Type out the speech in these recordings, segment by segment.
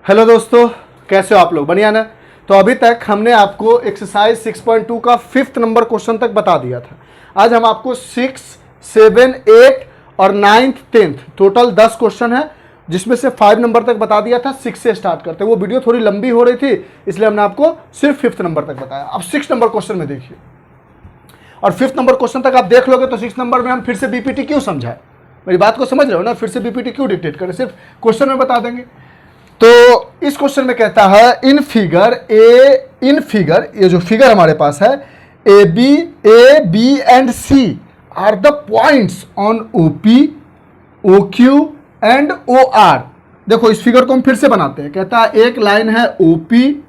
Hello दोस्तों, कैसे हो आप लोग? बढ़िया ना। तो अभी तक हमने आपको एक्सरसाइज 6.2 का 5th नंबर क्वेश्चन तक बता दिया था। आज हम आपको 6, 7, 8 और 9th 10th टोटल 10 क्वेश्चन है, जिसमें से 5 नंबर तक बता दिया था। 6 से स्टार्ट करते हैं। वो वीडियो थोड़ी लंबी हो रही थी, इसलिए हमने आपको सिर्फ 5th नंबर तक बताया। अब 6 नंबर क्वेश्चन में देखिए, और 5th नंबर क्वेश्चन तक आप देख लोगे तो 6 नंबर में हम फिर से बीपीटी क्यों समझाएं। मेरी बात को समझ रहे हो ना? फिर से बीपीटी क्यों डिक्टेट करें, सिर्फ क्वेश्चन में बता देंगे। तो इस क्वेश्चन में कहता है इन फिगर ये जो फिगर हमारे पास है, A B and C are the points on OP, O Q and O R. देखो इस फिगर को हम फिर से बनाते हैं। कहता है एक लाइन है ओपी,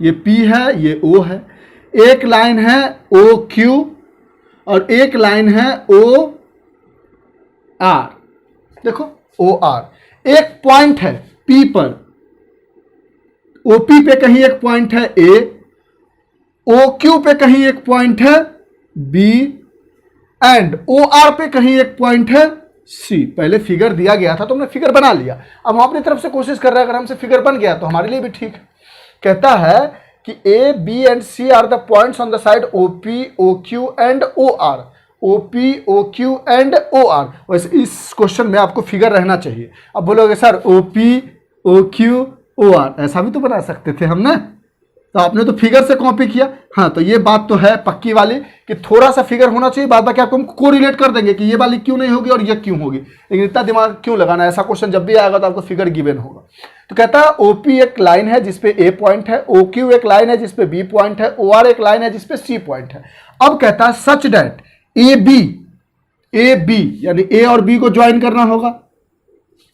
ये पी है, ये ओ है। एक लाइन है ओ क्यू और एक लाइन है ओ आर। देखो ओ आर एक पॉइंट है पी पर, ओपी पे कहीं एक पॉइंट है ए, ओ क्यू पे कहीं एक पॉइंट है बी एंड ओ आर पे कहीं एक पॉइंट है सी। पहले फिगर दिया गया था तो हमने फिगर बना लिया। अब हम अपनी तरफ से कोशिश कर रहे हैं, अगर हमसे फिगर बन गया तो हमारे लिए भी ठीक है। कहता है कि A B and C are the points on the side OP, O Q and O R. OP, O Q and O R. वैसे इस क्वेश्चन में आपको फिगर रहना चाहिए। अब बोलोगे sir OP, O Q, O R ऐसा भी तो बना सकते थे हम ना, तो आपने तो फिगर से कॉपी किया। हाँ, तो ये बात तो है पक्की वाली कि थोड़ा सा फिगर होना चाहिए, बाद बाकी आपको हम कोरिलेट कर देंगे कि ये वाली क्यों नहीं होगी और ये क्यों होगी। लेकिन इतना दिमाग क्यों लगाना? ऐसा क्वेश्चन जब भी आएगा तो आपको फिगर गिवन होगा। तो कहता है ओपी एक लाइन है जिसपे ए पॉइंट है, ओ क्यू एक लाइन है जिसपे बी पॉइंट है, ओ आर एक लाइन है जिसपे सी पॉइंट है। अब कहता है सच डैट ए बी यानी ए और बी को ज्वाइन करना होगा,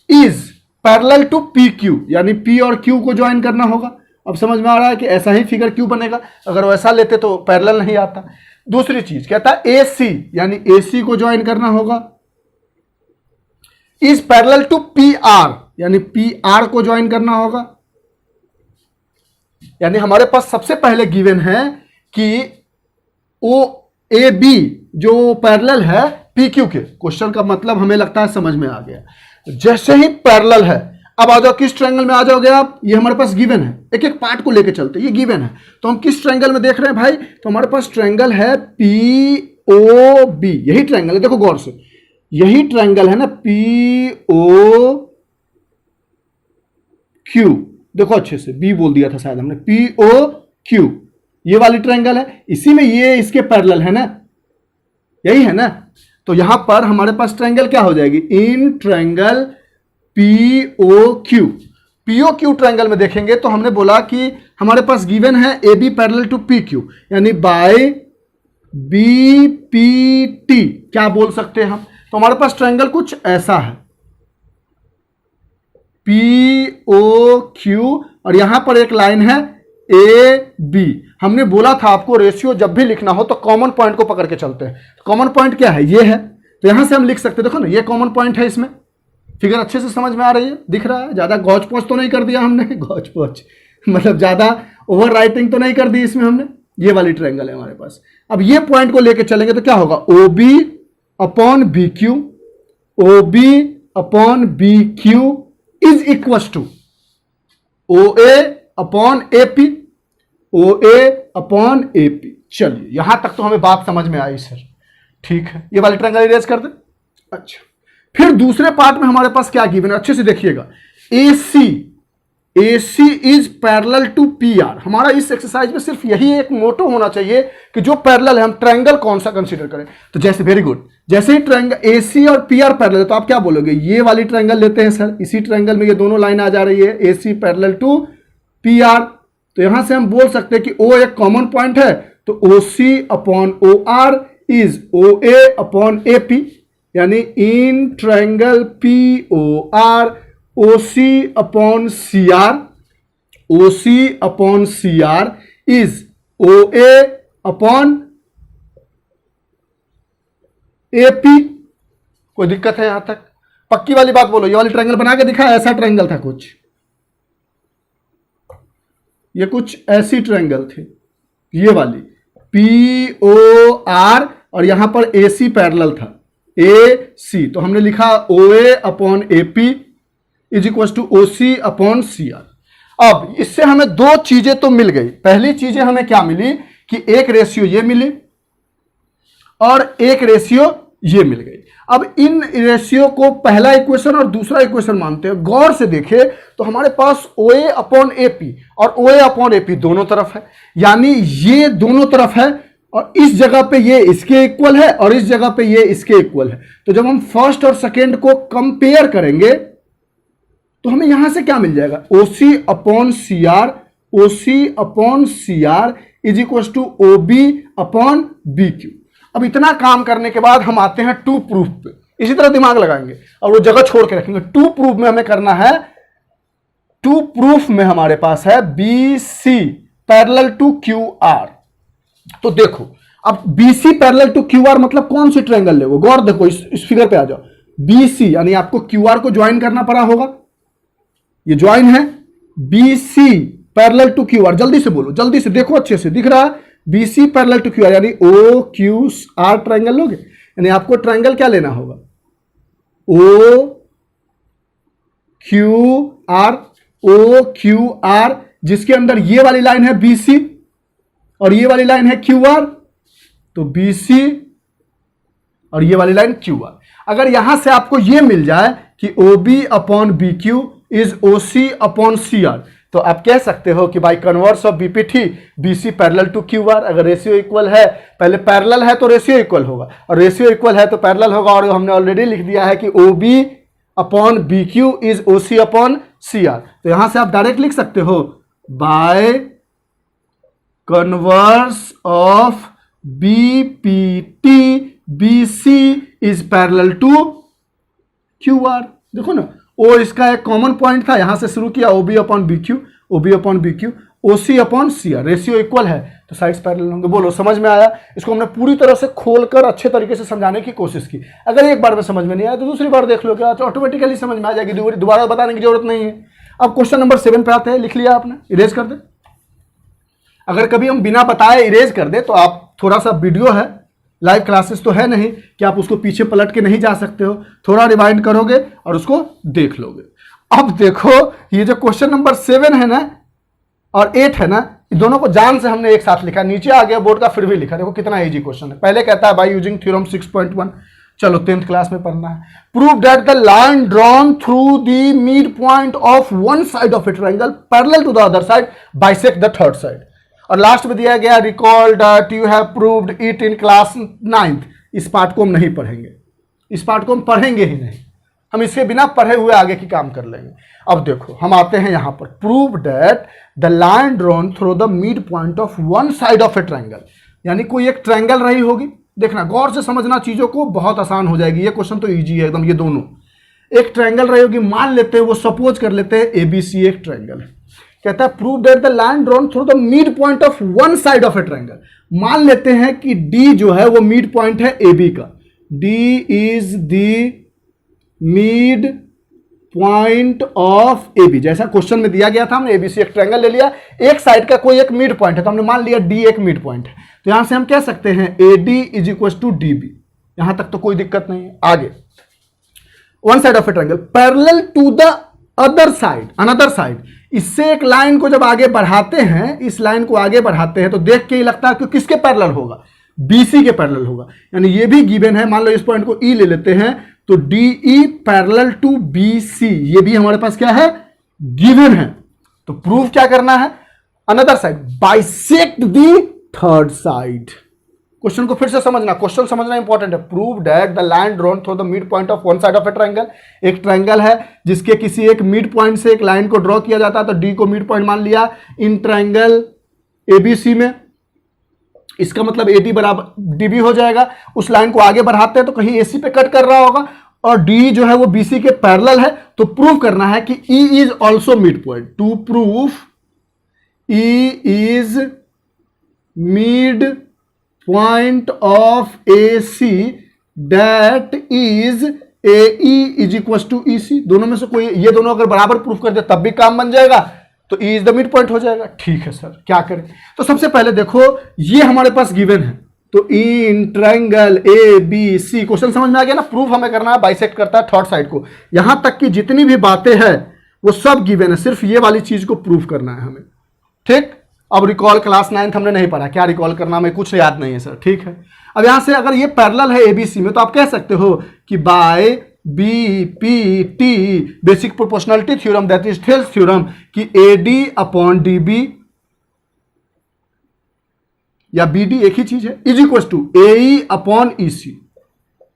is parallel to P Q यानी पी और क्यू को ज्वाइन करना होगा। अब समझ में आ रहा है कि ऐसा ही फिगर क्यों बनेगा, अगर वैसा लेते तो पैरेलल नहीं आता। दूसरी चीज कहता है ए सी यानी ए सी को ज्वाइन करना होगा, is parallel to P R यानी पी आर को ज्वाइन करना होगा। यानी हमारे पास सबसे पहले गिवन है कि ओ ए बी जो पैरेलल है पी क्यू के। क्वेश्चन का मतलब हमें लगता है समझ में आ गया। जैसे ही पैरेलल है, अब आ जाओ किस ट्रायंगल में आ जाओगे आप। ये हमारे पास गिवन है, एक एक पार्ट को लेके चलते हैं। ये गिवन है तो हम किस ट्रायंगल में देख रहे हैं भाई? तो हमारे पास ट्रायंगल है पी ओ बी। यही ट्रायंगल है, देखो गौर से, यही ट्रायंगल है ना पी ओ क्यू। देखो अच्छे से, बी बोल दिया था शायद हमने, पी ओ क्यू ये वाली ट्रायंगल है। इसी में ये इसके पैरेलल है ना, यही है ना। तो यहां पर हमारे पास ट्रायंगल क्या हो जाएगी? In triangle P O Q. P O Q triangle में देखेंगे तो हमने बोला कि हमारे पास गिवन है A B parallel to P Q, यानी बाय बी पी टी क्या बोल सकते हैं हम? तो हमारे पास ट्रायंगल कुछ ऐसा है, पी ओ क्यू और यहां पर एक लाइन है ए बी। हमने बोला था आपको रेशियो जब भी लिखना हो तो कॉमन पॉइंट को पकड़ के चलते हैं। कॉमन पॉइंट क्या है? ये है, तो यहां से हम लिख सकते हैं। देखो ना, ये कॉमन पॉइंट है इसमें। फिगर अच्छे से समझ में आ रही है, दिख रहा है? ज्यादा गौच पौच तो नहीं कर दिया हमने? गौच पौच मतलब ज्यादा ओवर राइटिंग तो नहीं कर दी इसमें हमने। ये वाली ट्रायंगल है हमारे पास। अब ये पॉइंट को लेके चलेंगे तो क्या होगा? O B upon B Q, O B upon B Q is equal to O A upon A P, O A upon A P. चलिए यहां तक तो हमें बात समझ में आई सर, ठीक है। ये वाली ट्रायंगल इरेज कर दे। अच्छा, फिर दूसरे पार्ट में हमारे पास क्या गिवन है, अच्छे से देखिएगा। A C is parallel to P R. हमारा इस एक्सरसाइज में सिर्फ यही एक मोटो होना चाहिए कि जो पैरेलल है हम ट्रायंगल कौन सा कंसीडर करें। तो जैसे वेरी गुड, जैसे ही ट्रायंगल ए सी और पी आर पैरेलल है तो आप क्या बोलोगे? ये वाली ट्रायंगल लेते हैं सर। इसी ट्रायंगल में ये दोनों लाइन आ जा रही है, A C parallel to P R. तो यहां से हम बोल सकते हैं कि ओ एक कॉमन पॉइंट है, तो O C upon O R is O A upon A P, यानी in triangle P O R O C upon C R, O C upon C R is O A upon A P. कोई दिक्कत है यहां तक? पक्की वाली बात बोलो। ये वाली ट्रायंगल बना के दिखा, ऐसा ट्रायंगल था कुछ, ये कुछ ऐसी ट्रायंगल थी, ये वाली पी ओ आर और यहां पर ए सी पैरेलल था, ए सी। तो हमने लिखा O A upon A P is equal to OC upon CR। अब इससे हमें दो चीजें तो मिल गई। पहली चीजें हमें क्या मिली कि एक रेशियो ये मिली और एक रेशियो ये मिल गई। अब इन रेशियो को पहला इक्वेशन और दूसरा इक्वेशन मानते हैं। गौर से देखें तो हमारे पास OA अपॉन AP और OA अपॉन AP दोनों तरफ है, यानी ये दोनों तरफ है और इस जगह पे ये इसके इक्वल है और इस जगह पे ये इसके इक्वल है। तो जब हम फर्स्ट और सेकेंड को कंपेयर करेंगे तो हमें यहां से क्या मिल जाएगा, OC upon CR, OC upon CR is equal to OB upon BQ। अब इतना काम करने के बाद हम आते हैं टू प्रूफ पे। इसी तरह दिमाग लगाएंगे और वो जगह छोड़ के रखेंगे। टू प्रूफ में हमें करना है, टू प्रूफ में हमारे पास है BC पैरेलल टू QR। तो देखो अब BC पैरेलल टू QR मतलब कौन सी ट्रायंगल ले, वो गौर देखो, इस फिगर पे आ जाओ। BC यानी आपको QR को ज्वाइन करना पड़ा होगा, ये ज्वाइन है। BC पैरेलल टू QR, जल्दी से बोलो, जल्दी से देखो, अच्छे से दिख रहा है। BC पैरेलल टू QR यानी OQR ट्रायंगल लोगे, यानी आपको ट्रायंगल क्या लेना होगा, OQR, जिसके अंदर ये वाली लाइन है BC और ये वाली लाइन है QR। तो BC और ये वाली लाइन QR। अगर यहां से आपको ये मिल जाए कि OB upon BQ is OC upon CR, तो आप कह सकते हो कि by converse of BPT BC parallel to QR। अगर रेशियो इक्वल है, पहले पैरेलल है तो रेशियो इक्वल होगा, और रेशियो इक्वल है तो पैरेलल होगा। और हमने ऑलरेडी लिख दिया है कि OB upon BQ is OC upon CR। तो यहां से आप डायरेक्ट लिख सकते हो by converse of BPT BC is parallel to QR। देखो ना, ओ इसका एक कॉमन पॉइंट था, यहां से शुरू किया OB upon BQ, OB upon BQ, OC upon CR। Ratio equal है तो साइड्स पैरेलल होंगे। बोलो समझ में आया? इसको हमने पूरी तरह से खोलकर अच्छे तरीके से समझाने की कोशिश की। अगर एक बार में समझ में नहीं आया तो दूसरी बार देख लो, क्या ऑटोमेटिकली समझ में आ जाएगी, दोबारा बताने की जरूरत नहीं है। अब क्वेश्चन नंबर 7 पे आते हैं। लिख लिया आपने, इरेज कर दे। अगर कभी हम बिना बताए इरेज कर दे तो आप थोड़ा सा, वीडियो है, लाइव क्लासेस तो है नहीं कि आप उसको पीछे पलट के नहीं जा सकते हो, थोड़ा रिवाइंड करोगे और उसको देख लोगे। अब देखो ये जो क्वेश्चन नंबर 7 है ना और 8 है ना, दोनों को जान से हमने एक साथ लिखा, नीचे आ गया बोर्ड का फिर भी लिखा। देखो कितना इजी क्वेश्चन है। पहले कहता है बाय यूजिंग थ्योरम 6.1, चलो 10th क्लास में पढ़ना है। Prove that the line drawn through the mid point of one side of a triangle parallel to the other side bisect the third side. और last में दिया गया recall that you have proved it in class 9th। इस part को हम नहीं पढ़ेंगे, इस पार्ट को हम पढ़ेंगे ही नहीं, हम इसके बिना पढ़े हुए आगे की काम कर लेंगे। अब देखो हम आते हैं यहां पर, prove that the line drawn through the mid point of one side of a triangle, यानी कोई एक ट्रायंगल रही होगी। देखना गौर से समझना, चीजों को बहुत आसान हो जाएगी। ये क्वेश्चन तो इजी है एकदम। ये दोनों एक ट्रायंगल रही होगी, मान लेते हैं, वो सपोज कर लेते हैं ABC एक ट्रायंगल है। कहता है prove that the line drawn through the mid point of one side of a triangle. मान लेते हैं कि D जो है वो मिड पॉइंट है AB का, D is the mid point of AB। जैसा क्वेश्चन में दिया गया था, हमने ABC एक ट्रायंगल ले लिया, एक साइड का कोई एक मिड पॉइंट है तो हमने मान लिया D एक मिड पॉइंट है। तो यहां से हम कह सकते हैं AD is equal to DB। यहां तक तो कोई दिक्कत नहीं है। आगे one side of a triangle parallel to the other side, another side. इससे एक लाइन को जब आगे बढ़ाते हैं, इस लाइन को आगे बढ़ाते हैं तो देख के ही लगता है कि किसके पैरेलल होगा, BC के पैरेलल होगा। यानी ये भी गिवन है। मान लो इस पॉइंट को E ले लेते हैं तो DE पैरेलल टू BC, ये भी हमारे पास क्या है, गिवन है। तो प्रूफ क्या करना है, another side bisect the third side. Question को फिर से समझना, क्वेश्चन समझना इंपॉर्टेंट है। Prove that the line drawn through the mid point of one side of a triangle. एक ट्रायंगल है जिसके किसी एक मिड पॉइंट से एक लाइन को ड्रॉ किया जाता है, तो D को मिड पॉइंट मान लिया इन ट्रायंगल ABC में। इसका मतलब AD बराबर DB हो जाएगा। उस लाइन को आगे बढ़ाते हैं तो कहीं AC पे कट कर रहा होगा और D जो है वो BC के पैरेलल है। तो प्रूव करना है कि E is also mid point. To proof E is mid point of AC that is AE is equal to EC। दोनों में से कोई, ये दोनों अगर बराबर प्रूफ कर दे तब भी काम बन जाएगा, तो E is the mid point हो जाएगा। ठीक है सर, क्या करें? तो सबसे पहले देखो ये हमारे पास गिवन है, तो E in triangle ABC। Question समझ में आ गया ना। प्रूफ हमें करना है, बाइसेक्ट करता है थर्ड साइड को। यहां तक कि जितनी भी बातें हैं वो सब गिवन है, सिर्फ ये वाली चीज को प्रूव करना है हमें। ठीक, अब रिकॉल क्लास 9th हमने नहीं पढ़ा, क्या रिकॉल करना हमें कुछ याद नहीं है सर। ठीक है, अब यहां से अगर ये पैरेलल है एबीसी में तो आप कह सकते हो कि by BPT basic proportionality theorem that is Thales theorem कि एडी अपॉन डीबी या बीडी एक ही चीज है is equal to AE upon EC,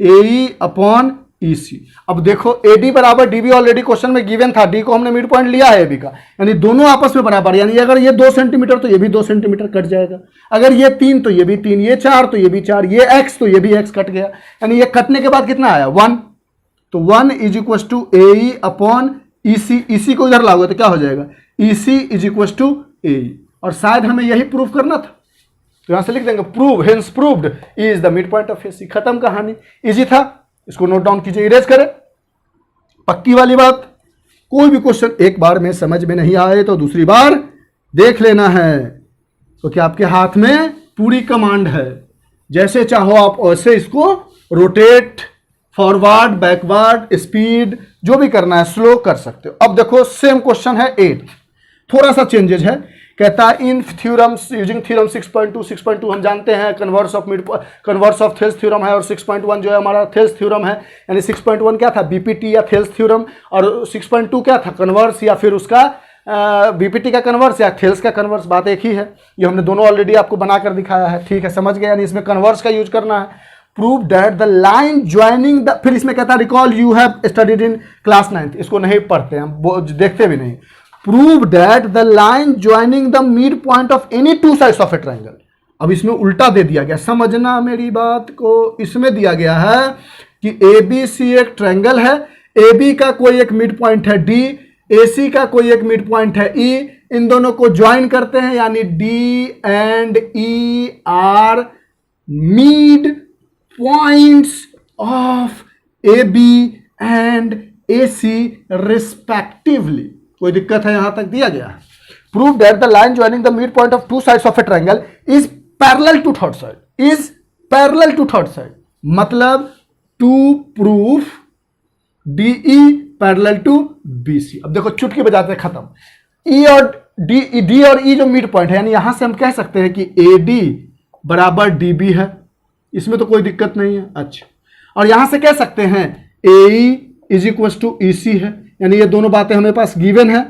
AE upon EC. अब देखो एडी बराबर डीबी ऑलरेडी क्वेश्चन में गिवन था, डी को हमने मिड पॉइंट लिया है एबी का, यानी दोनों आपस में बराबर, यानी अगर ये 2 सेंटीमीटर तो ये भी 2 सेंटीमीटर कट जाएगा, अगर ये 3 तो ये भी 3, ये 4 तो ये भी 4, ये x तो ये भी x कट गया, यानी ये कटने के बाद कितना आया 1, तो 1 is equal to AE upon EC, EC को इधर लागू तो क्या हो जाएगा EC is equal to AE, और शायद हमें यही प्रूफ करना था, तो यहां से लिख देंगे prove hence proved is the mid point of AC, खत्म कहानी, इजी था, इसको नोट डाउन कीजिए, इरेज करें। पक्की वाली बात, कोई भी क्वेश्चन एक बार में समझ में नहीं आए तो दूसरी बार देख लेना है, तो क्या आपके हाथ में पूरी कमांड है, जैसे चाहो आप वैसे इसको रोटेट, फॉरवर्ड, बैकवर्ड, स्पीड जो भी करना है स्लो कर सकते हो। अब देखो सेम क्वेश्चन है 8th, थोड़ा सा चेंजेज है, कहता है इन थ्योरम्स यूजिंग थ्योरम 6.2 हम जानते हैं कन्वर्स ऑफ थेल्स थ्योरम है, और 6.1 जो है हमारा थेल्स थ्योरम है, यानी 6.1 क्या था बीपीटी या थेल्स थ्योरम, और 6.2 क्या था कन्वर्स या फिर उसका बीपीटी का कन्वर्स या थेल्स का कन्वर्स, बात एक ही है, ये हमने दोनों ऑलरेडी आपको बनाकर दिखाया है। ठीक है, समझ गए, यानी इसमें कन्वर्स का यूज करना है। Prove that the line joining the, फिर इसमें कहता है recall you have studied in class 9th, इसको नहीं पढ़ते हम, देखते भी नहीं। Prove that the line joining the mid point of any 2 sides of a triangle, अब इसमें उल्टा दे दिया गया, समझना मेरी बात को, इसमें दिया गया है कि ए बी सी एक ट्राइंगल है, ए बी का कोई एक मिड पॉइंट है डी, ए सी का कोई एक मिड पॉइंट है ई, इन दोनों को ज्वाइन करते हैं, यानी D and E are mid points of A B and A C respectively. कोई दिक्कत है यहां तक दिया गया है। Prove that the line joining the mid point of 2 sides of a triangle is parallel to third side, is parallel to third side, मतलब to prove DE parallel to BC. अब देखो चुटकी बजाते खत्म, ई और डी और ई जो मिड पॉइंट है, यानी यहां से हम कह सकते हैं कि ए डी बराबर डी बी है, इसमें तो कोई दिक्कत नहीं है। अच्छा, और यहां से कह सकते हैं ए इज इक्वल टू ई सी है, यानी ये दोनों बातें हमारे पास गिवन है।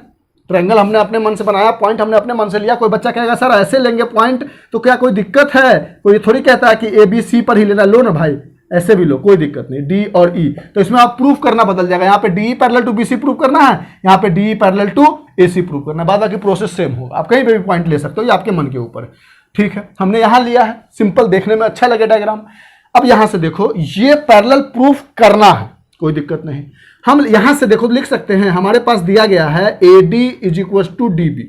ट्रायंगल हमने अपने मन से बनाया, पॉइंट हमने अपने मन से लिया। कोई बच्चा कहेगा सर ऐसे लेंगे पॉइंट तो क्या कोई दिक्कत है? कोई थोड़ी कहता है कि ए बी सी पर ही लेना, लो ना भाई, ऐसे भी लो, कोई दिक्कत नहीं। डी और ई, तो इसमें आप प्रूफ करना बदल जाएगा, यहाँ पे D parallel to B C proof करना है, यहाँ पे D parallel to A C proof करना है। बाद बाकी प्रोसेस सेम होगा, आप कहीं पे भी पॉइंट ले सकते हो, ये आपके मन के ऊपर है। ठीक है, हमने यहाँ लिया है, सिंपल, देखने में अच्छा लगे डायग्राम। अब यहां से देखो ये पैरेलल प्रूफ करना है, कोई दिक्कत नहीं। हम यहां से देखो लिख सकते हैं, हमारे पास दिया गया है A D is equal to D B.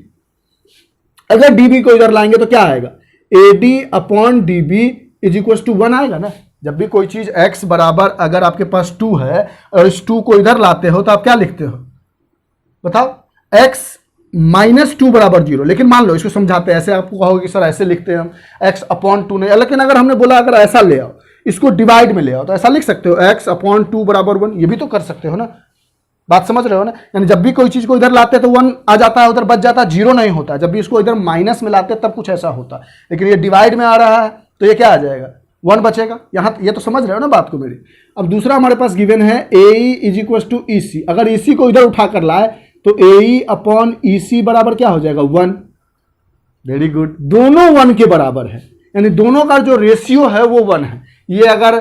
अगर डी बी को इधर लाएंगे तो क्या आएगा? A D upon D B is equal to 1 आएगा ना। जब भी कोई चीज x बराबर अगर आपके पास 2 है और इस 2 को इधर लाते हो तो आप क्या लिखते हो बताओ? x माइनस 2 बराबर 0। लेकिन मान लो इसको समझाते हैं, ऐसे आपको कहोगे कि सर ऐसे लिखते हैं हम, x अपॉन 2 नहीं। लेकिन अगर हमने बोला अगर ऐसा ले आओ, इसको डिवाइड में ले आओ, तो ऐसा लिख सकते हो x अपॉन 2 बराबर 1। ये भी तो कर सकते हो ना, बात समझ रहे हो ना? यानी जब भी कोई चीज को इधर लाते हैं तो 1 आ जाता है, उधर बच जाता है, 0 नहीं होता। जब भी इसको इधर माइनस में लाते हैं तब कुछ ऐसा होता है। लेकिन ये डिवाइड में आ रहा है तो ये क्या आ जाएगा? 1 बचेगा। यहाँ ये तो समझ रहे हो ना बात को मेरी। अब दूसरा हमारे पास गिवन है ए इज इक्वल टू ई सी। अगर ई सी को इधर उठा कर लाए तो ए अपॉन ई सी बराबर क्या हो जाएगा? 1। वेरी गुड, दोनों 1 के बराबर है, यानी दोनों का जो रेशियो है वो 1 है। ये अगर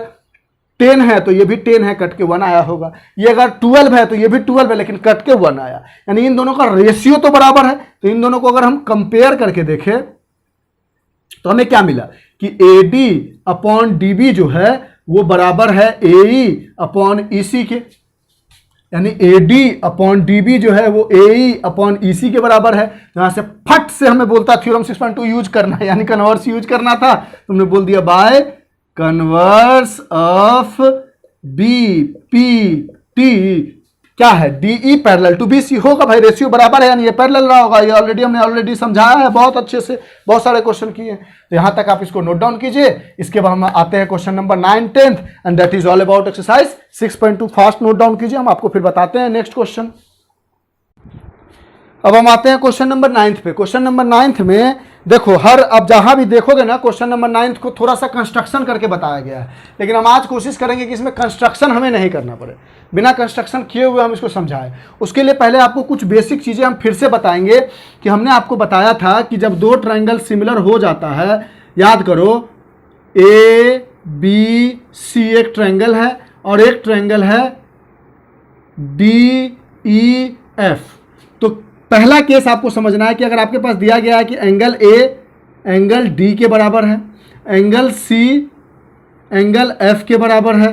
10 है तो ये भी 10 है, कट के 1 आया होगा। ये अगर 12 है तो ये भी 12 है, लेकिन कट के 1 आया। यानी इन दोनों का रेशियो तो बराबर है। तो इन दोनों को अगर हम कंपेयर करके देखें तो हमें क्या मिला कि A D upon D B जो है वो बराबर है ए ई अपॉन ई सी के। यानी A D upon D B जो है वो ए ई अपॉन ई सी के बराबर है। तो यहां से फट से हमें बोलता थ्योरम 6.2 यूज करना है, यानी कन्वर्स यूज करना था। तुमने बोल दिया by converse of B P T क्या है? डीई पैरेलल टू बीसी होगा भाई, रेशियो बराबर है, यानी ये पैरेलल रहा होगा। ये हमने ऑलरेडी समझाया है बहुत अच्छे से, बहुत सारे क्वेश्चन किए। तो यहां तक आप इसको नोट डाउन कीजिए। इसके बाद हम आते हैं question number 9, 10th and that is all about exercise 6.2। Fast note down कीजिए, हम आपको फिर बताते हैं नेक्स्ट क्वेश्चन। अब हम आते हैं क्वेश्चन नंबर 9 पे। क्वेश्चन नंबर 9 में देखो, अब जहां भी देखोगे ना क्वेश्चन नंबर 9 को थोड़ा सा कंस्ट्रक्शन करके बताया गया है, लेकिन हम आज कोशिश करेंगे कि इसमें कंस्ट्रक्शन हमें नहीं करना पड़े, बिना कंस्ट्रक्शन किए हुए हम इसको समझाएं। उसके लिए पहले आपको कुछ बेसिक चीज़ें हम फिर से बताएंगे कि हमने आपको बताया था कि जब दो ट्रायंगल सिमिलर हो जाता है, याद करो ए बी सी एक ट्रायंगल है और एक ट्रायंगल है डी ई एफ। तो पहला केस आपको समझना है कि अगर आपके पास दिया गया है कि एंगल ए एंगल डी के बराबर है, एंगल सी एंगल एफ के बराबर है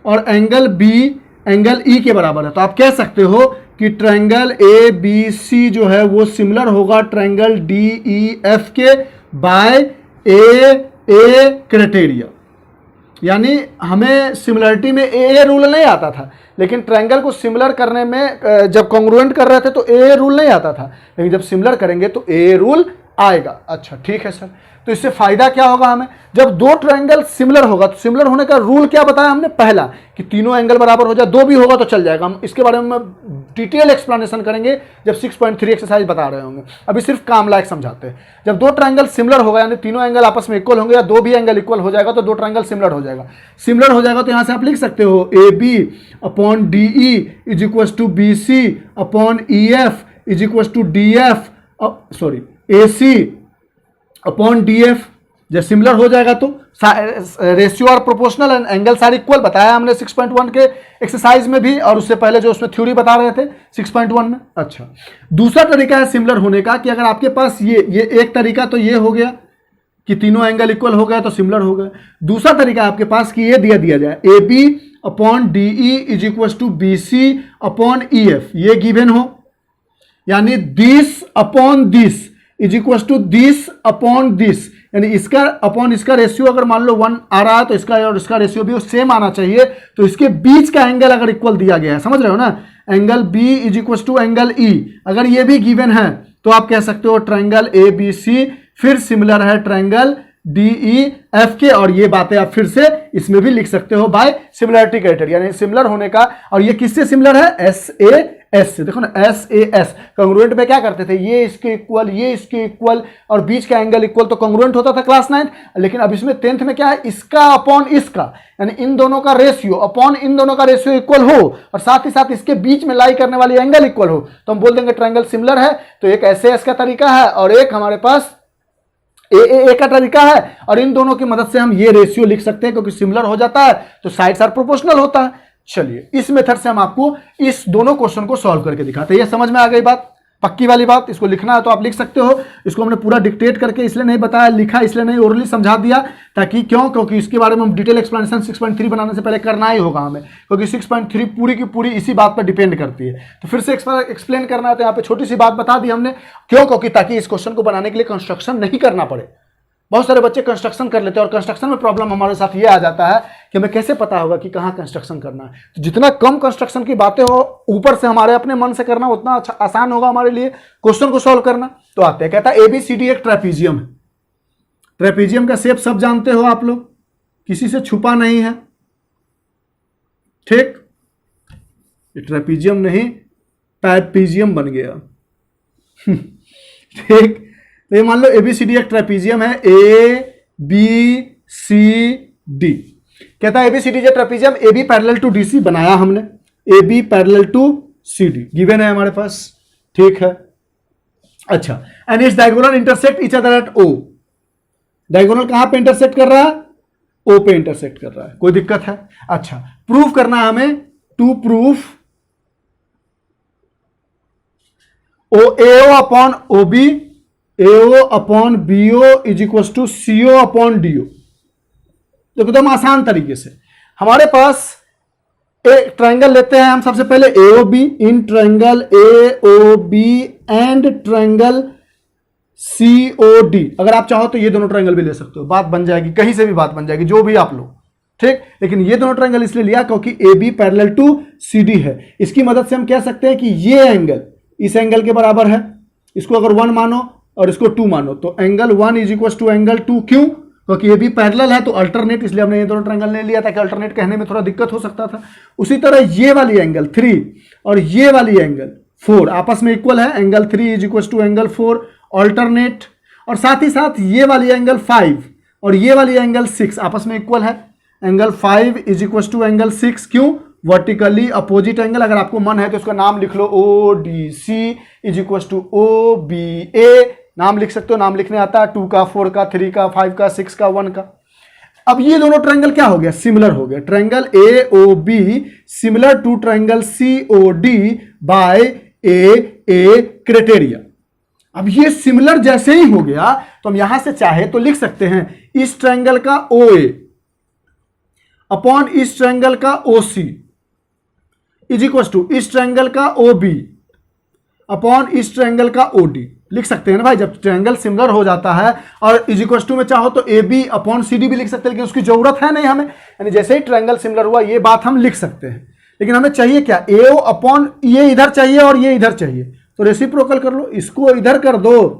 और एंगल बी एंगल ई के बराबर है, तो आप कह सकते हो कि ट्रायंगल ए बी सी जो है वो सिमिलर होगा ट्रायंगल डी ई एफ के बाय ए क्राइटेरिया। यानी हमें सिमिलरिटी में ए रूल नहीं आता था, लेकिन ट्रायंगल को सिमिलर करने में जब कॉन्ग्रुएंट कर रहे थे तो ए रूल नहीं आता था, लेकिन जब सिमिलर करेंगे तो ए रूल आएगा। अच्छा ठीक है सर, तो इससे फायदा क्या होगा हमें? जब दो ट्रायंगल सिमिलर होगा तो सिमिलर होने का रूल क्या बताया हमने? पहला कि तीनों एंगल बराबर हो जाए, दो भी होगा तो चल जाएगा। हम इसके बारे में डिटेल एक्सप्लेनेशन करेंगे जब 6.3 एक्सरसाइज बता रहे होंगे, अभी सिर्फ काम लायक समझाते हैं। जब दो ट्रायंगल सिमिलर होगा यानी तीनों एंगल आपस में इक्वल होंगे या दो भी एंगल इक्वल हो जाएगा तो दो ट्रायंगल सिमिलर हो जाएगा। सिमिलर हो जाएगा तो यहां से आप लिख सकते हो A B upon D E is equal to B C upon E F is equal to D F, sorry A C upon D F. जब सिमिलर हो जाएगा तो रेशियो और प्रोपोर्शनल एंड एंगल सारे इक्वल बताया हमने 6.1 के एक्सरसाइज में भी, और उससे पहले जो उसमें थ्योरी बता रहे थे 6.1 में। अच्छा, दूसरा तरीका है सिमिलर होने का कि अगर आपके पास ये एक तरीका तो ये हो गया कि तीनों एंगल इक्वल हो गया तो सिमिलर हो गए। दूसरा तरीका आपके पास कि ये दिया जाए A B upon D E is equal to B C upon E F, ये गिवन हो, यानी this upon this is equal to this upon this, यानी इसका अपॉन इसका रेशियो अगर मान लो 1 आ रहा है तो इसका और इसका रेशियो भी सेम आना चाहिए। तो इसके बीच का एंगल अगर इक्वल दिया गया है, समझ रहे हो ना, angle B is equal to angle E, अगर ये भी गिवन है तो आप कह सकते हो ट्रायंगल ए बी सी फिर सिमिलर है ट्रायंगल डी ई एफ के, और ये बातें आप फिर से इसमें भी लिख सकते हो बाय सिमिलरिटी क्राइटेरिया, यानी सिमिलर होने का। और ये किससे सिमिलर है? एस ए एस से। देखो ना, एस ए एस कॉन्ग्रुएंट में क्या करते थे, ये इसके इक्वल ये इसके इक्वल और बीच का एंगल इक्वल, तो कॉन्ग्रुएंट होता था क्लास 9। लेकिन अब इसमें 10th में क्या है, इसका अपॉन इसका, यानी इन दोनों का रेशियो अपॉन इन दोनों का रेशियो इक्वल हो और साथ ही साथ इसके बीच में लाई करने वाली एंगल इक्वल हो, तो हम बोल देंगे ट्रायंगल सिमिलर है। तो एक एस ए एस का तरीका है और एक हमारे पास ए का तरीका है, और इन दोनों की मदद से हम ये रेशियो लिख सकते हैं क्योंकि सिमिलर हो जाता है तो साइड्स आर प्रोपोर्शनल होता है। चलिए, इस मेथड से हम आपको इस दोनों क्वेश्चन को सॉल्व करके दिखाते हैं। ये समझ में आ गई बात, पक्की वाली बात। इसको लिखना है तो आप लिख सकते हो। इसको हमने पूरा डिक्टेट करके इसलिए नहीं बताया, लिखा इसलिए नहीं, ओरली समझा दिया, ताकि क्योंकि इसके बारे में हम डिटेल एक्सप्लेनेशन 6.3 बनाने से पहले करना ही होगा हमें, क्योंकि 6.3 पूरी की पूरी इसी बात पर डिपेंड करती है। तो फिर से एक्सप्लेन करना है तो यहाँ पे छोटी सी बात बता दी हमने, क्योंकि ताकि इस क्वेश्चन को बनाने के लिए कंस्ट्रक्शन नहीं करना पड़े। बहुत सारे बच्चे कंस्ट्रक्शन कर लेते हैं और कंस्ट्रक्शन में प्रॉब्लम हमारे साथ ये आ जाता है कि हमें कैसे पता होगा कि कहाँ कंस्ट्रक्शन करना है। तो जितना कम कंस्ट्रक्शन की बातें हो ऊपर से हमारे अपने मन से करना, उतना अच्छा आसान होगा हमारे लिए क्वेश्चन को सॉल्व करना। तो आते हैं, कहता है ABCD एक ट्रेपीजियम है। ट्रेपीजियम का शेप सब जानते हो आप लोग, किसी से छुपा नहीं है, ठीक। ट्रेपीजियम नहीं, पैपीजियम बन गया, ठीक। तो ये मान लो ABCD एक ट्रेपीजियम है, ABCD। कहता है ABCD जो trapezium AB parallel to DC बनाया हमने, AB parallel to CD given है हमारे पास, ठीक है। अच्छा, and its diagonal intersect each other at O। Diagonal कहां पे इंटरसेक्ट कर रहा है? O पे इंटरसेक्ट कर रहा है। कोई दिक्कत है? अच्छा, प्रूफ करना है हमें, to proof AO upon OB AO upon BO is equal to CO upon DO। देखो एकदम आसान तरीके से हमारे पास एक ट्रायंगल लेते हैं हम सबसे पहले AOB, in triangle AOB and triangle COD। अगर आप चाहो तो ये दोनों ट्रायंगल भी ले सकते हो, बात बन जाएगी, कहीं से भी बात बन जाएगी, जो भी आप लो, ठीक। लेकिन ये दोनों ट्रायंगल इसलिए लिया क्योंकि AB पैरेलल टू CD है। इसकी मदद से हम कह सकते हैं कि ये एंगल इस एंगल के बराबर है। इसको अगर 1 मानो और इसको 2 मानो तो angle 1 is equal to angle 2, क्यों? क्योंकि ये भी पैरेलल है तो अल्टरनेट, इसलिए हमने ये दोनों ट्रायंगल ले लिया था कि अल्टरनेट कहने में थोड़ा दिक्कत हो सकता था। उसी तरह ये वाली एंगल 3 और ये वाली एंगल 4 आपस में इक्वल है, angle 3 is equal to angle 4 alternate, और साथ ही साथ ये वाली एंगल 5 और ये वाली एंगल 6 आपस में इक्वल है, angle 5 is equal to angle 6, क्यों? Vertically opposite angle. अगर आपको मन है तो इसका नाम लिख लो, O D C is equal to O B A, नाम लिख सकते हो, नाम लिखने आता है, 2 का 4 का 3 का 5 का 6 का 1 का। अब ये दोनों ट्रायंगल क्या हो गया? सिमिलर हो गया। Triangle A O B similar to triangle C O D by A criteria. अब ये सिमिलर जैसे ही हो गया तो हम यहां से चाहे तो लिख सकते हैं इस ट्रायंगल का ओ ए अपॉन इस ट्रायंगल का ओ सी इज इक्वल टू इस ट्रायंगल का ओ बी अपॉन इस ट्रायंगल का ओ डी। लिख सकते हैं ना भाई, जब ट्रायंगल सिमिलर हो जाता है, और इज इक्वल टू में चाहो तो A B upon C D भी लिख सकते हैं, लेकिन उसकी जरूरत है नहीं हमें, यानी जैसे ही ट्रायंगल सिमिलर हुआ ये बात हम लिख सकते हैं। लेकिन हमें चाहिए क्या? ए ओ अपॉन ये इधर चाहिए और ये इधर चाहिए, तो रेसिप्रोकल कर लो, इसको इधर कर दो,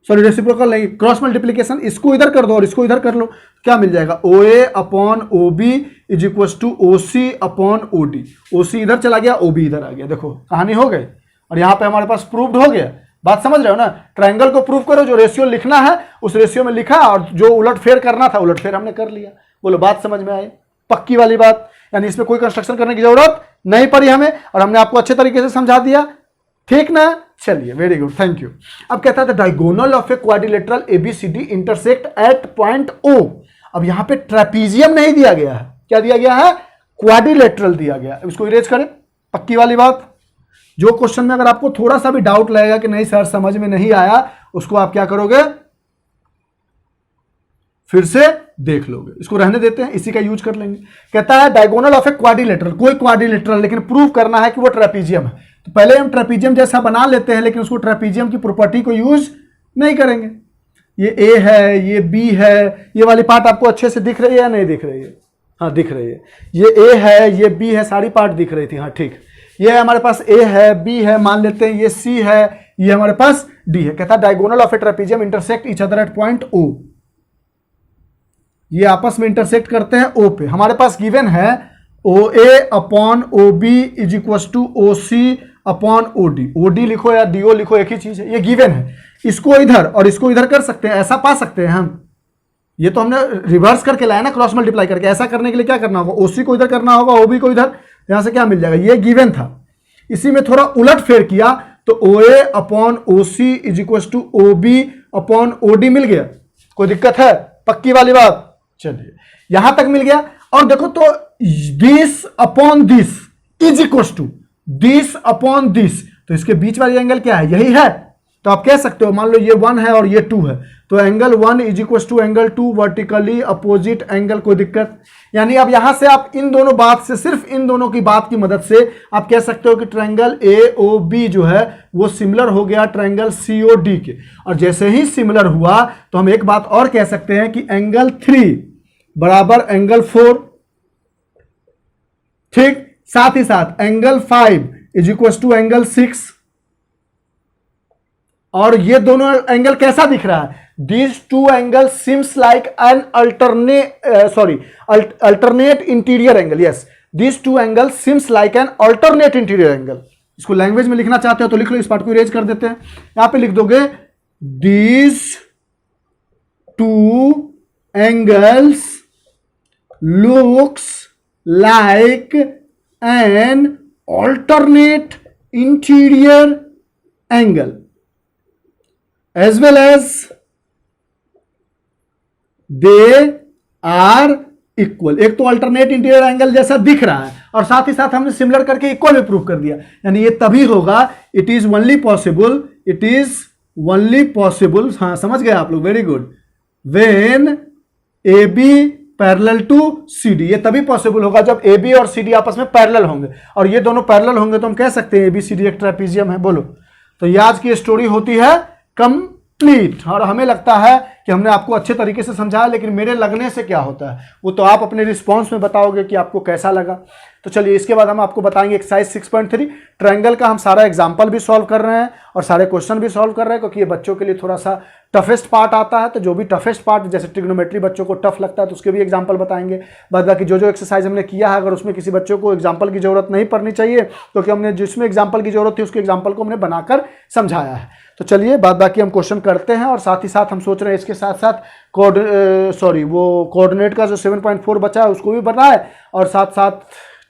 सॉरी रेसिप्रोकल नहीं, क्रॉस मल्टीप्लीकेशन, इसको इधर कर दो और इसको इधर कर लो, क्या मिल जाएगा? O A upon O B is equal to O C upon O D. O C इधर चला गया, ओ बी इधर आ गया, देखो कहानी हो गई, और यहां पे हमारे पास प्रूव्ड हो गया। बात समझ रहे हो ना? ट्रायंगल को प्रूव करो, जो रेशियो लिखना है उस रेशियो में लिखा, और जो उलटफेर करना था उलटफेर हमने कर लिया। बोलो बात समझ में आई? पक्की वाली बात, यानी इसमें कोई कंस्ट्रक्शन करने की जरूरत नहीं पड़ी हमें, और हमने आपको अच्छे तरीके से समझा दिया, ठीक ना? चलिए, वेरी गुड, थैंक यू। अब कहता है diagonal of a quadrilateral ABCD intersect at point O. अब यहां पे ट्रेपीजियम नहीं दिया गया है, क्या दिया गया है? क्वाड्रिलेटरल दिया गया है। इसको इरेज करें, पक्की वाली बात। जो क्वेश्चन में अगर आपको थोड़ा सा भी डाउट लगेगा कि नहीं सर समझ में नहीं आया, उसको आप क्या करोगे? फिर से देख लोगे, इसको रहने देते हैं, इसी का यूज कर लेंगे। कहता है डायगोनल ऑफ ए क्वाड्रिलेटरल, कोई क्वाड्रिलेटरल, लेकिन प्रूव करना है कि वो ट्रेपीजियम है। तो पहले हम ट्रेपीजियम जैसा बना लेते हैं, लेकिन उसको ट्रेपीजियम की प्रॉपर्टी को यूज नहीं करेंगे। ये ए है, ये बी है, ये वाली पार्ट आपको अच्छे से दिख रही है या नहीं दिख रही है? हाँ दिख रही है। ये ए है, ये बी है, सारी पार्ट दिख रही थी, हाँ ठीक। ये हमारे पास ए है, बी है, मान लेते हैं ये सी है, ये हमारे पास डी है। कहता है diagonal of a trapezium intersect each other at point O. ये आपस में इंटरसेक्ट करते हैं ओ पे। हमारे पास गिवन है O A upon O B is equal to O C upon O D. O D लिखो या डी ओ लिखो, एक ही चीज है, ये गिवन है। इसको इधर और इसको इधर कर सकते हैं, ऐसा पा सकते हैं हम। ये तो हमने रिवर्स करके लाया ना, क्रॉस मल्टीप्लाई करके। ऐसा करने के लिए क्या करना होगा? ओसी को इधर करना होगा, ओबी को इधर। यहां से क्या मिल जाएगा? ये गिवन था, इसी में थोड़ा उलट फेर किया तो O A upon O C is equal to O B upon O D मिल गया। कोई दिक्कत है? पक्की वाली बात। चलिए यहां तक मिल गया। और देखो तो this upon this is equal to this upon this, तो इसके बीच वाली एंगल क्या है? यही है। तो आप कह सकते हो, मान लो ये 1 है और ये 2 है, तो angle 1 is equal to angle 2 vertically opposite angle. कोई दिक्कत? यानी अब यहां से आप इन दोनों बात से, सिर्फ इन दोनों की बात की मदद से आप कह सकते हो कि ट्रायंगल ए ओ बी जो है वो सिमिलर हो गया ट्रायंगल सी ओ डी के। और जैसे ही सिमिलर हुआ तो हम एक बात और कह सकते हैं कि एंगल 3 बराबर एंगल 4, ठीक। साथ ही साथ angle 5 is equal to angle 6। और ये दोनों एंगल कैसा दिख रहा है? These two angles seems like an alternate interior angle. Yes, these two angles seems like an alternate interior angle. इसको लैंग्वेज में लिखना चाहते हो तो लिख लो, इस पार्ट को इरेज कर देते हैं। यहां पे लिख दोगे these two angles looks like an alternate interior angle as well as they are equal। एक तो अल्टरनेट इंटीरियर एंगल जैसा दिख रहा है और साथ ही साथ हमने सिमिलर करके इक्वल भी प्रूव कर दिया। यानी ये तभी होगा, it is only possible, it is only possible, हाँ समझ गए आप लोग, very good, when A B parallel to C D. ये तभी पॉसिबल होगा जब ए बी और सी डी आपस में पैरेलल होंगे, और ये दोनों पैरेलल होंगे तो हम कह सकते हैं ए बी सी डी एक ट्रेपीजियम है। बोलो, तो ये आज की स्टोरी होती है कंप्लीट। और हमें लगता है कि हमने आपको अच्छे तरीके से समझाया, लेकिन मेरे लगने से क्या होता है वो तो आप अपने रिस्पॉन्स में बताओगे कि आपको कैसा लगा। तो चलिए इसके बाद हम आपको बताएंगे एक्सरसाइज 6.3 ट्रायंगल का। हम सारा एग्जांपल भी सॉल्व कर रहे हैं और सारे क्वेश्चन भी सॉल्व कर रहे हैं, क्योंकि ये बच्चों के लिए थोड़ा सा टफेस्ट पार्ट आता है, तो जो भी टफेस्ट पार्ट, जैसे ट्रिग्नोमेट्री बच्चों को टफ लगता है तो उसके भी एग्जांपल बताएंगे। बाद बाकी जो एक्सरसाइज हमने किया है, अगर उसमें किसी बच्चों को एग्जांपल की जरूरत नहीं पड़नी चाहिए, क्योंकि हमने जिसमें एग्जांपल की जरूरत थी उसके एग्जांपल को हमने बनाकर समझाया है। तो चलिए बाद बाकी हम क्वेश्चन करते हैं, और साथ ही साथ हम सोच रहे हैं इसके साथ साथ कोऑर्डिनेट का जो 7.4 बचा है उसको भी बनाए, और साथ साथ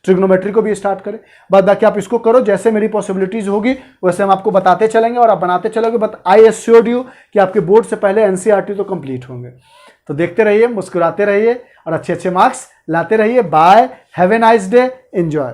ट्रिग्नोमेट्री को भी स्टार्ट करें। बाद बाकी आप इसको करो, जैसे मेरी पॉसिबिलिटीज होगी वैसे हम आपको बताते चलेंगे और आप बनाते चलोगे। बट आई एश्योर्ड यू कि आपके बोर्ड से पहले एनसीईआरटी तो कंप्लीट होंगे। तो देखते रहिए, मुस्कुराते रहिए और अच्छे अच्छे मार्क्स लाते रहिए। Bye, have a nice day, enjoy.